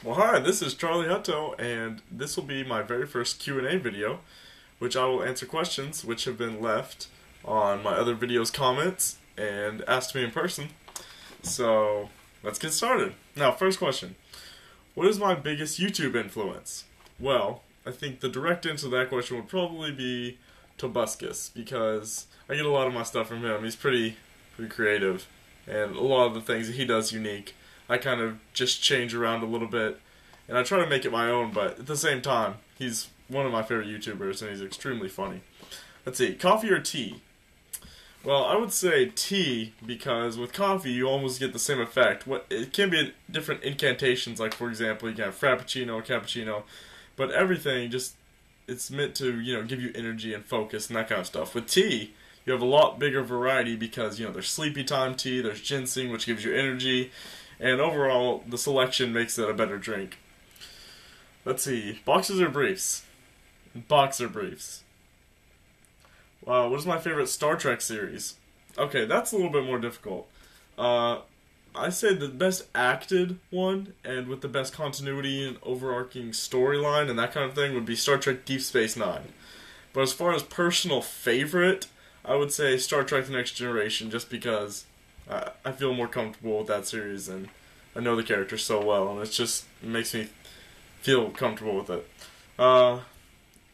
Well, hi, this is Charlie Hutto, and this will be my very first Q&A video, which I will answer questions which have been left on my other videos' comments and asked me in person. So, let's get started. Now, first question. What is my biggest YouTube influence? Well, I think the direct answer to that question would probably be Tobuscus, because I get a lot of my stuff from him. He's pretty creative, and a lot of the things that he does unique. I kind of just change around a little bit, and I try to make it my own, but at the same time, he's one of my favorite YouTubers, and he's extremely funny. Let's see, coffee or tea? Well, I would say tea, because with coffee, you almost get the same effect. It can be different incantations, like, for example, you can have frappuccino, cappuccino, but everything just, it's meant to, give you energy and focus and that kind of stuff. With tea, you have a lot bigger variety because, there's sleepy time tea, there's ginseng, which gives you energy, and overall, the selection makes it a better drink. Let's see, boxers or briefs? Boxer briefs. Wow, what is my favorite Star Trek series? Okay, that's a little bit more difficult. I say the best acted one, and with the best continuity and overarching storyline and that kind of thing, would be Star Trek Deep Space Nine. But as far as personal favorite, I would say Star Trek The Next Generation, just because I feel more comfortable with that series, and I know the characters so well, and it makes me feel comfortable with it.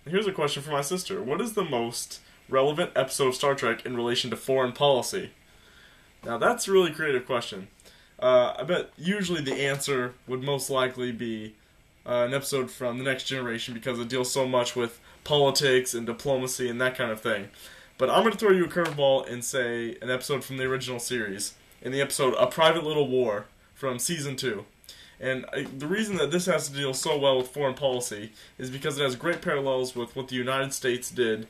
Here's a question for my sister. What is the most relevant episode of Star Trek in relation to foreign policy? Now, that's a really creative question. I bet usually the answer would most likely be an episode from The Next Generation, because it deals so much with politics and diplomacy and that kind of thing. But I'm going to throw you a curveball and say an episode from the original series. In the episode A Private Little War from Season 2. And the reason that this has to deal so well with foreign policy is because it has great parallels with what the United States did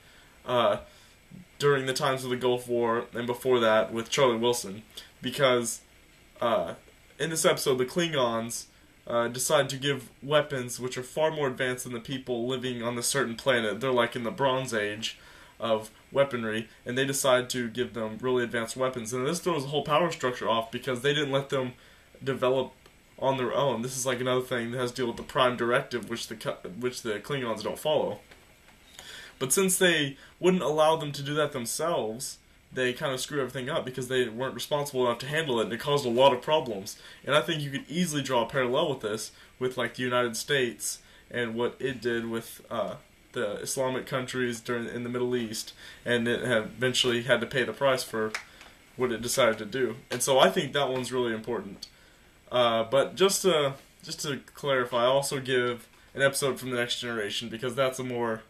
during the times of the Gulf War and before that with Charlie Wilson. Because in this episode, the Klingons decide to give weapons which are far more advanced than the people living on this certain planet. They're like in the Bronze Age of weaponry, and they decide to give them really advanced weapons. And this throws the whole power structure off because they didn't let them develop on their own. This is like another thing that has to deal with the Prime Directive, which the Klingons don't follow. But since they wouldn't allow them to do that themselves, they kind of screw everything up because they weren't responsible enough to handle it, and it caused a lot of problems. And I think you could easily draw a parallel with this, with like the United States and what it did with the Islamic countries in the Middle East, and it eventually had to pay the price for what it decided to do. And so I think that one's really important. But just to clarify, I also give an episode from The Next Generation, because that's a more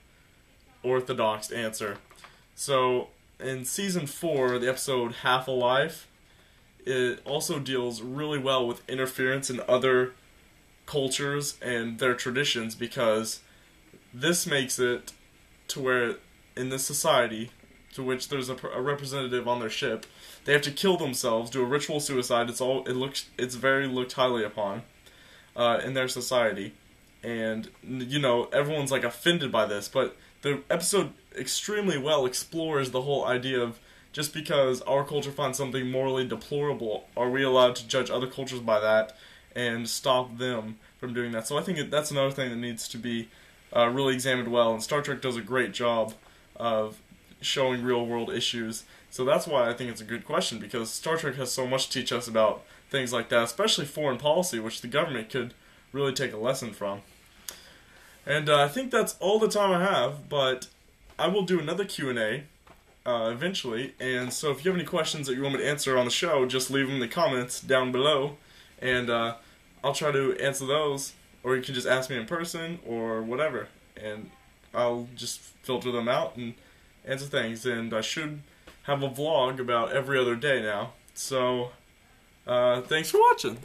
orthodox answer. So in Season 4, the episode Half Alive, it also deals really well with interference in other cultures and their traditions, because this makes it to where in this society, to which there's a representative on their ship, they have to kill themselves, do a ritual suicide. It's very looked highly upon in their society, and everyone's like offended by this. But the episode extremely well explores the whole idea of, just because our culture finds something morally deplorable, are we allowed to judge other cultures by that and stop them from doing that? So I think that's another thing that needs to be really examined well, and Star Trek does a great job of showing real-world issues. So that's why I think it's a good question, because Star Trek has so much to teach us about things like that, especially foreign policy, which the government could really take a lesson from. And I think that's all the time I have, but I will do another Q&A eventually, and so if you have any questions that you want me to answer on the show, just leave them in the comments down below, and I'll try to answer those. Or you can just ask me in person, or whatever, and I'll just filter them out and answer things. And I should have a vlog about every other day now. So, thanks for watching.